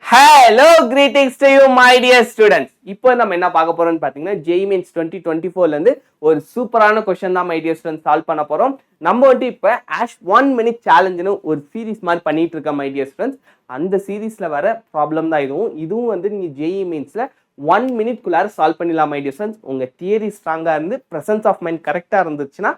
Hello, greetings to you, my dear students. இப்போ நம்ம என்ன பார்க்க போறோம்னு பாத்தீங்கன்னா JEE Mains 2024ல இருந்து ஒரு சூப்பரான क्वेश्चन தான் my dear students சால்வ் பண்ண போறோம். நம்ம வந்து இப்ப ASH 1 minute challenge-னு ஒரு சீரிஸ் மாதிரி பண்ணிட்டு இருக்கோம் my dear students. அந்த சீரிஸ்ல வர ப்ராப்ளம் தான் இதுவும் வந்து நீங்க JEE Mainsல 1 minute குள்ளார சால்வ் பண்ணிடலாம் my dear students. உங்க தியரி ஸ்ட்ராங்கா இருந்து பிரசன்ஸ் ஆஃப் மைண்ட் கரெக்டா இருந்துச்சுன்னா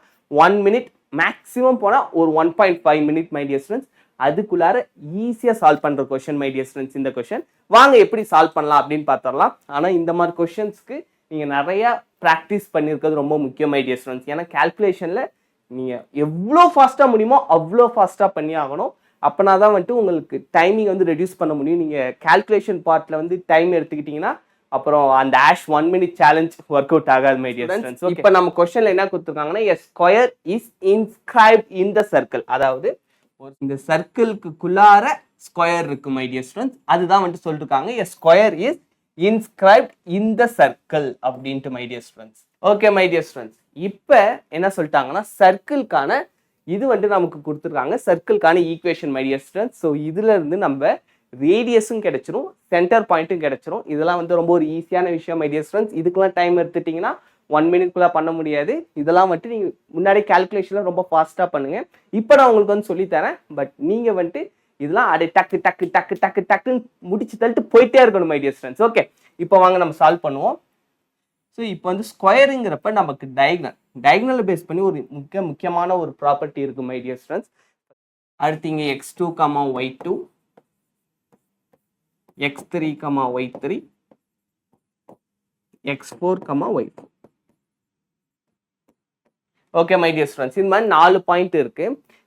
1 minute மேக்ஸிமம் போனா ஒரு 1.5 minute my dear students. அதுக்குள்ளார ஈஸியா சால்வ் பண்ற क्वेश्चन மை டியர் ஸ்டூடண்ட்ஸ். இந்த क्वेश्चन வாங்க எப்படி சால்வ் பண்ணலாம் அப்படின்னு பார்த்தறலாம். ஆனா இந்த மாதிரி क्वेश्चंसக்கு நீங்க நிறைய பிராக்டிஸ் பண்ணிருக்கிறது ரொம்ப முக்கியம் மை டியர் ஸ்டூடண்ட்ஸ். ஏன்னா கால்குலேஷன்ல நீங்க எவ்வளோ ஃபாஸ்டா முடியுமோ அவ்வளோ ஃபாஸ்டா பண்ணி ஆகணும். அப்பனாதான் வந்துட்டு உங்களுக்கு டைமிங் வந்து ரெடியூஸ் பண்ண முடியும். நீங்க கால்குலேஷன் பார்ட்ல வந்து டைம் எடுத்துக்கிட்டீங்கன்னா அப்புறம் அந்த ASH 1 minute challenge work out ஆகாது மை டியர் ஸ்டூடண்ட்ஸ். இப்போ நம்ம क्वेश्चनல என்ன கொடுத்திருக்காங்கன்னா a square is inscribed in the circle. அதாவது இந்த சர்க்கிள்க்குள்ளார ஸ்கொயர் இருக்கு மை டியர் ஸ்டூடண்ட்ஸ். அதுதான் வந்து சொல்லிருக்காங்க a square is inscribed in the circle அப்படின்ட்டு my dear students. Okay my dear students, இப்போ என்ன சொல்லிட்டாங்கன்னா சர்க்கிள்கான இது வந்து நமக்கு கொடுத்துருக்காங்க, சர்க்கிள்கான equation my dear students. So இதுல இருந்து நம்ம ரேடியஸும் கிடைச்சிரும், சென்டர் பாயிண்ட்டும் கிடைச்சிரும். இதெல்லாம் வந்து ரொம்ப ஒரு ஈஸியான விஷயம் மை டியர் ஸ்டூடண்ட்ஸ். இதுக்கெல்லாம் டைம் எடுத்துட்டீங்கன்னா 1 minute பண்ண முடியாது. இதெல்லாம் வந்துட்டு நீங்க முன்னாடி கால்குலேஷன்ல ரொம்ப ஃபாஸ்டா பண்ணுங்க. இப்போ நான் உங்களுக்கு வந்து சொல்லித்தரேன். பட் நீங்க வந்துட்டு இதெல்லாம் அடே டக்கு டக்கு டக்கு டக்கு டக்குன்னு முடிச்சு தள்ளிட்டு போயிட்டே இருக்கணும் மை டியர் ஸ்டூடண்ட்ஸ். ஓகே, இப்போ வாங்க நம்ம சால்வ் பண்ணுவோம். ஸோ இப்போ வந்து ஸ்கொயருங்கிறப்ப நமக்கு டயகனலை பேஸ் பண்ணி ஒரு முக்கியமான ஒரு ப்ராப்பர்ட்டி இருக்கு மை டியர் ஸ்டூடண்ட்ஸ். அடுத்து இங்க x2, y2, x3, y3, x4, y4. Okay my dear students, இந்த மாதிரி 4 பாயிண்ட் இருக்கு.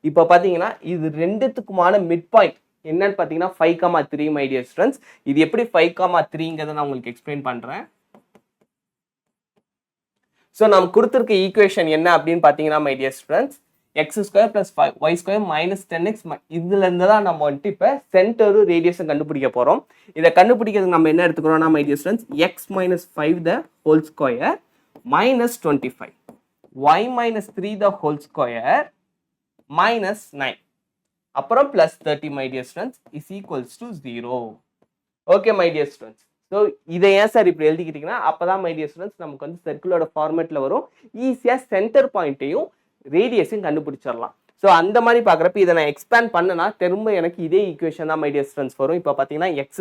இப்போ பாத்தீங்கன்னா இது ரெண்டுத்துக்குமான மிட் பாயிண்ட் என்னன்னு பாத்தீங்கன்னா 5,3 மை டியர் ஸ்டூடண்ட்ஸ். இது எப்படி 5,3ங்கிறத நான் உங்களுக்கு எக்ஸ்பிளைன் பண்றேன். ஸோ நம்ம கொடுத்துருக்க ஈக்குவேஷன் என்ன அப்படின்னு பாத்தீங்கன்னா my dear students x² + 5y² - 10x. இதுல இருந்து தான் நம்ம வந்துட்டு இப்போ சென்டரும் ரேடியஸும் கண்டுபிடிக்க போறோம். இதை கண்டுபிடிக்கிறதுக்கு நம்ம என்ன எடுத்துக்கிறோம்னா my dear students x - 5 the whole square minus 25 y - 3 the whole square minus 9 அப்புறம் plus 30 my dear students is equals to 0. Okay my dear students, so இதை ஏன் சார் இப்படி எழுதிக்கிட்டீங்கன்னா அப்பதான் my dear students நமக்கு வந்து சர்க்கிளோட ஃபார்மேட்ல வரும். ஈஸியா சென்டர் பாயிண்ட்டையும் ரேடியஸையும் கண்டுபிடிச்சிடலாம். ஸோ அந்த மாதிரி பார்க்குறப்ப இதை நான் எக்ஸ்பேண்ட் பண்ணனா திரும்ப எனக்கு இதே ஈக்குவேஷன் தான் மை டியர் ஸ்டூடண்ட்ஸ் வரும். இப்போ பார்த்தீங்கன்னா x²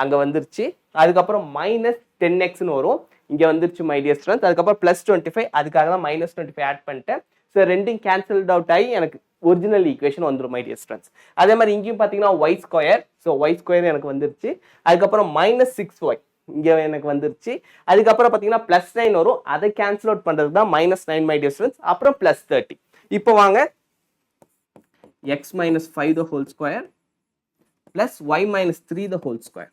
அங்கே வந்துருச்சு, அதுக்கப்புறம் -10xன்னு வரும், இங்கே வந்துருச்சு மை டியர் ஸ்டூடண்ட்ஸ். அதுக்கப்புறம் +25, அதுக்காக தான் -25 ஆட் பண்ணிட்டேன். ஸோ ரெண்டும் கேன்சல்ட் அவுட் ஆகி எனக்கு ஒரிஜினல் ஈக்குவேஷன் வந்துடும் மை டியர் ஸ்டூடண்ட்ஸ். அதே மாதிரி இங்கேயும் பார்த்தீங்கன்னா y², ஸோ y² எனக்கு வந்துருச்சு. அதுக்கப்புறம் -6y இங்கே எனக்கு வந்துருச்சு. அதுக்கப்புறம் பார்த்தீங்கன்னா +9 வரும், அதை கேன்சல் அவுட் பண்ணுறது தான் -9 மை டியர் ஸ்டூடண்ட்ஸ். அப்புறம் +30. இப்போ வாங்க x - 5 the whole square plus y - 3 the whole square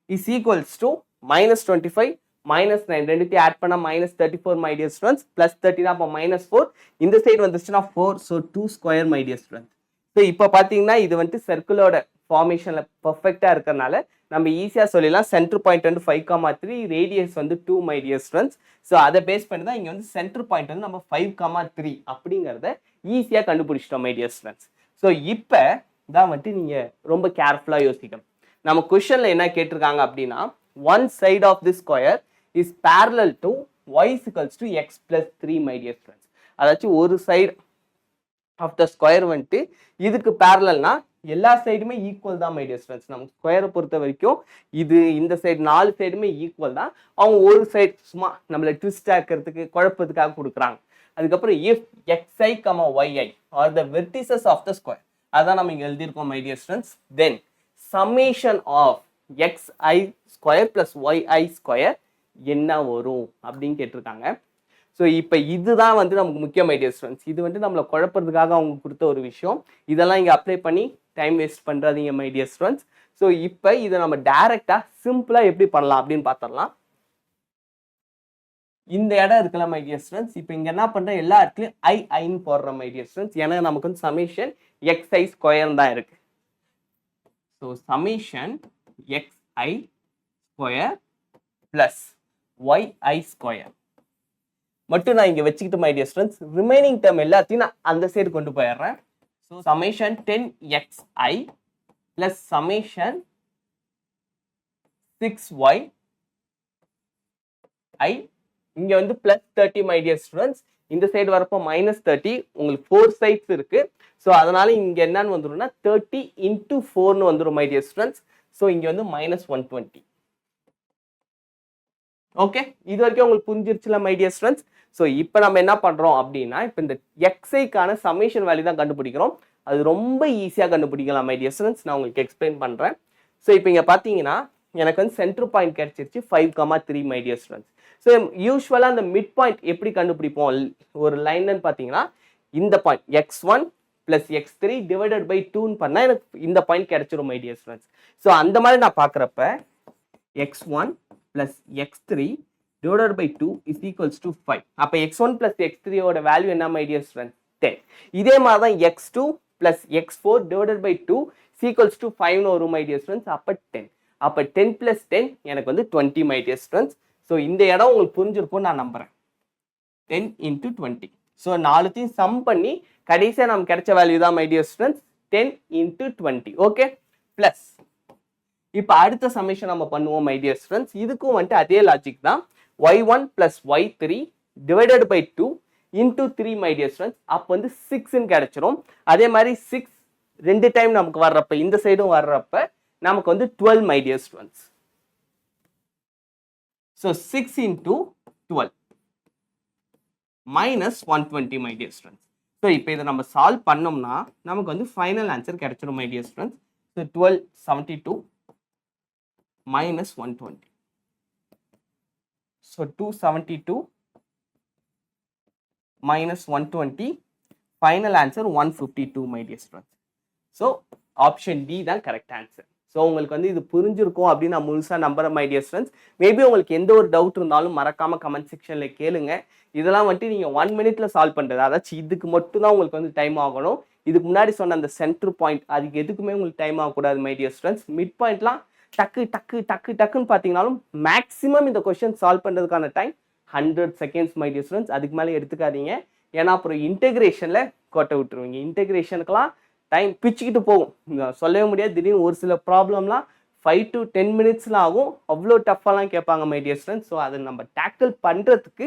is equals to -25 -9 ரெண்டுத்தையும் ஆட் பண்ணா -34 my dear students, +30 தான், அப்போ -4 இந்த சைடு வந்துச்சுன்னா 4, so 2 square my dear students. So இப்போ பார்த்தீங்கன்னா இது வந்துட்டு சர்க்கிளோட ஃபார்மேஷன்ல பர்ஃபெக்டா இருக்கிறதுனால நம்ம ஈஸியா சொல்லிடலாம். சென்டர் பாயிண்ட் வந்து 5,3, ரேடியஸ் வந்து 2 my dear students. ஸோ அதை பேஸ் பண்ணி தான் இங்க வந்து சென்டர் பாயிண்ட் வந்து நம்ம 5,3 அப்படிங்கிறத ஈஸியா கண்டுபிடிச்சிட்டோம் my dear students. ஸோ இப்போ தான் வந்துட்டு நீங்க ரொம்ப கேர்ஃபுல்லா யோசிக்கணும். நம்ம கொஸ்டின்ல என்ன கேட்டிருக்காங்க அப்படின்னா one side of this square is parallel to y equals to x plus 3 my dear friends. அதாச்சும் ஒரு சைடு ஆஃப் த ஸ்கொயர் வந்துட்டு இதுக்கு பேரலல்னா எல்லா சைடுமே ஈக்குவல் தான் மை டியர் ஃப்ரெண்ட்ஸ். நம்ம ஸ்கொயரை பொறுத்த வரைக்கும் இது இந்த சைடு 4 சைடுமே ஈக்குவல் தான். அவங்க ஒரு சைடு சும்மா நம்மளை ட்விஸ்ட் ஆக்கிறதுக்கு குழப்பத்துக்காக கொடுக்குறாங்க. அதுக்கப்புறம் if xi, yi are the vertices of the square, அதான் நம்ம இங்க எழுதியிருக்கோம் my dear friends. Then summation of xi² plus yi² என்ன வரும் அப்படின்னு கேட்டிருக்காங்க. ஸோ இப்போ இதுதான் வந்து நமக்கு முக்கியம் மை டியர் ஸ்டூடண்ட்ஸ். இது வந்து நம்மளை குழப்பறதுக்காக அவங்க கொடுத்த ஒரு விஷயம். இதெல்லாம் இங்கே அப்ளை பண்ணி டைம் வேஸ்ட் பண்ணுறாதீங்க மை டியர் ஸ்டூடண்ட்ஸ். ஸோ இப்போ இதை நம்ம டைரக்டா சிம்பிளா எப்படி பண்ணலாம் அப்படின்னு பார்த்துடலாம். இந்த இடம் இருக்குல்ல மை டியர் ஸ்டூடண்ட்ஸ், இப்போ இங்கே என்ன பண்ணுறேன், எல்லா இடத்துலையும் ஐன்னு போடுறோம் மை டியர் ஸ்டூடண்ட்ஸ். ஏன்னா நமக்கு வந்து சமேஷன் xi² தான் இருக்கு. So summation xi² plus yi² மட்டும் நான் இங்க வச்சுக்கிட்டு my dear students, remaining term எல்லாத்தையும் நான் அந்த சைடு கொண்டு போயிடுறேன். So summation 10xi plus summation 6y I இங்க வந்து பிளஸ் 30 மை டியர் ஸ்டூடெண்ட்ஸ். இந்த சைடு வரப்போ -30, உங்களுக்கு 4 சைட்ஸ் இருக்கு. ஸோ அதனால இங்க என்னன்னு வந்துரும்னா 30 into 4ன்னு வந்துடும் மை டியர் ஸ்டூடெண்ட்ஸ். ஸோ இங்க வந்து -120. ஓகே, இது வரைக்கும் உங்களுக்கு புரிஞ்சிருச்சுல மை டியர் ஸ்டூடெண்ட்ஸ். ஸோ இப்போ நம்ம என்ன பண்றோம் அப்படின்னா, இப்போ இந்த xஐக்கான சமேஷன் வேல்யூ தான் கண்டுபிடிக்கிறோம். அது ரொம்ப ஈஸியாக கண்டுபிடிக்கலாம் மை டியர் ஸ்டூடெண்ட்ஸ். நான் உங்களுக்கு எக்ஸ்பிளைன் பண்றேன். ஸோ இப்போ இங்க பாத்தீங்கன்னா எனக்கு வந்து சென்டர் பாயிண்ட் கிடைச்சிருச்சு 5,3 மை டியர் ஸ்டூடெண்ட்ஸ். ஸோ யூஸ்வலாக அந்த மிட் பாயிண்ட் எப்படி கண்டுபிடிப்போம் ஒரு லைன்னு பார்த்தீங்கன்னா, இந்த point x1 plus x3 divided by 2ன்னு பண்ணா எனக்கு இந்த பாயிண்ட் கிடைச்சிரும் மை டியர் ஸ்டூடெண்ட்ஸ். ஸோ அந்த மாதிரி நான் பார்க்குறப்ப x1 plus x3 divided by 2 is equals to 5. அப்போ x1 plus x3 ஓட வேல்யூ என்ன மை டியர் ஸ்டூடெண்ட்ஸ்? 10. இதே மாதிரி தான் x2 plus x4 divided by 2 is equals to 5ன்னு வரும் மை டியர் ஸ்டூடெண்ட்ஸ். அப்போ 10. அப்போ 10 plus 10 எனக்கு வந்து 20 மை டியர் ஸ்டூடெண்ட்ஸ். ஸோ இந்த இடம் உங்களுக்கு புரிஞ்சிருக்கும் நான் நம்புறேன். 10 into 20. ஸோ நாலுத்தையும் சம் பண்ணி கடைசியாக நமக்கு கிடைச்ச வேல்யூ தான் my dear students 10 into 20. Okay, plus இப்போ அடுத்த சமேஷன் நம்ம பண்ணுவோம் மை டியர் ஸ்டூடெண்ட்ஸ். இதுக்கும் வந்துட்டு அதே லாஜிக் தான். y1 plus y3 divided by 2 into 3 my dear students. அப்போ வந்து 6ன்னு கிடைச்சிரும். அதே மாதிரி 6 ரெண்டு டைம் நமக்கு வர்றப்ப இந்த சைடும் வர்றப்ப நமக்கு வந்து 12 my dear students. So 6 into 12 minus 120 my dear students. So இப்போ இதை நம்ம சால்வ் பண்ணோம்னா நமக்கு வந்து ஃபைனல் ஆன்சர் கிடைச்சிடும் my dear students. So 1272 minus 120. So 272 minus 120, final answer 152 my dear students. So option D தான் கரெக்ட் ஆன்சர். ஸோ உங்களுக்கு வந்து இது புரிஞ்சிருக்கும் அப்படின்னு நான் முழுசாக நம்புறேன் மை டியர் ஸ்டூடெண்ட்ஸ். மேபி உங்களுக்கு எந்த ஒரு டவுட் இருந்தாலும் மறக்காம கமெண்ட் செக்ஷனில் கேளுங்க. இதெல்லாம் வந்துட்டு நீங்கள் 1 minute சால்வ் பண்ணுறது, அதாச்சும் இதுக்கு மட்டும் தான் உங்களுக்கு வந்து டைம் ஆகணும். இதுக்கு முன்னாடி சொன்ன அந்த சென்டர் பாயிண்ட் அதுக்கு எதுக்குமே உங்களுக்கு டைம் ஆகக்கூடாது மை டியர் ஸ்டூடெண்ட்ஸ். மிட் பாயிண்ட்லாம் டக்குன்னு பார்த்தீங்கன்னாலும் மேக்ஸிமம் இந்த கொஸ்டின் சால்வ் பண்ணுறதுக்கான time 100 seconds my dear students. அதுக்கு மேலே எடுத்துக்காதீங்க, ஏன்னா அப்புறம் இன்டெகிரேஷனில் கொட்டை விட்டுருவீங்க. இன்டெகிரேஷனுக்குலாம் டைம் பிச்சுக்கிட்டு போகும், சொல்லவே முடியாது. திடீர்னு ஒரு சில ப்ராப்ளம்லாம் 5 to 10 minutesலாம் ஆகும். அவ்வளோ டஃப்பாலாம் கேட்பாங்க மை டியர் ஸ்டூடெண்ட்ஸ். ஸோ அதை நம்ம டேக்கிள் பண்ணுறதுக்கு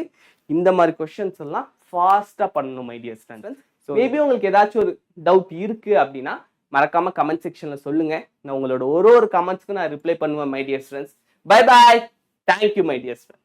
இந்த மாதிரி கொஸ்டின்ஸ் எல்லாம் ஃபாஸ்ட்டாக பண்ணணும் my dear students. So maybe உங்களுக்கு ஏதாச்சும் ஒரு டவுட் இருக்குது அப்படின்னா மறக்காம கமெண்ட் செக்ஷனில் சொல்லுங்கள். நான் உங்களோட ஒரு கமெண்ட்ஸ்க்கு நான் ரிப்ளை பண்ணுவேன் my dear students. Bye bye, thank you my dear students.